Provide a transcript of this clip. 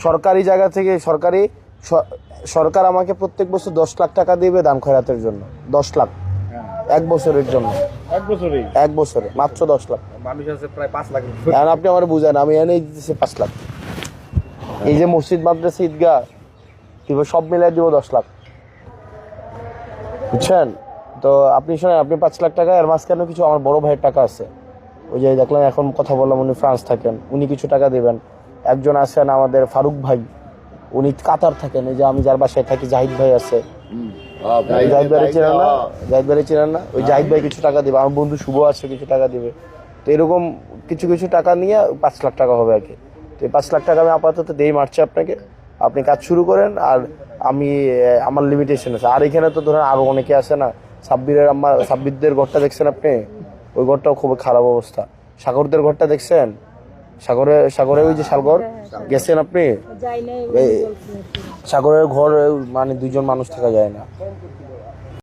সরকারি জায়গা থেকে সরকার আমাকে প্রত্যেক বছর 10 লাখ টাকা দিবে দান খয়রাতের জন্য। 10 লাখ এক বছরের জন্য। এক বছরে মাত্র 10 লাখ। মানুষ আছে প্রায় 5 লাখ। এখন আপনি আমার বুঝেন, আমি এনেই দিতেছি 5 লাখ। এই যে মসজিদ, মাদ্রাসা, ঈদগাহ সব মিলাই দিব 10 লাখ, বুঝছেন? তো আপনি শোনেন, আপনি 5 লাখ টাকা, এর মাঝখানে কিছু আমার বড় ভাইয়ের টাকা আছে। ওই যে দেখলাম এখন কথা বললাম, উনি ফ্রান্স থাকেন, উনি কিছু টাকা দেবেন। একজন আছেন আমাদের ফারুক ভাই, উনি কাতার থাকেন। এই যে আমি যার বাসায় থাকি, জাহিদ ভাই আছে। জাহিদ ভাই চেনেন না? জাহিদ ভাই চেনেন না? ওই জাহিদ ভাই কিছু টাকা দিবে, আমার বন্ধু শুভ আছে কিছু টাকা দিবে। তো এরকম কিছু কিছু টাকা নিয়ে 5 লাখ টাকা হবে আর কি। তো এই 5 লাখ টাকা আমি আপাতত দেই মার্চে আপনাকে, আপনি কাজ শুরু করেন। আর আমি আমার লিমিটেশন আছে। আর এখানে তো ধরেন আরো অনেকে আছে না, সাব্বিরদের ঘরটা দেখছেন আপনি? ওই ঘরটাও খুব খারাপ অবস্থা। সাগরদের ঘরটা দেখছেন? সাগরে ওই যে সাগর গেছেন আপনি? সাগরের ঘর মানে 2 জন মানুষ থাকা যায় না।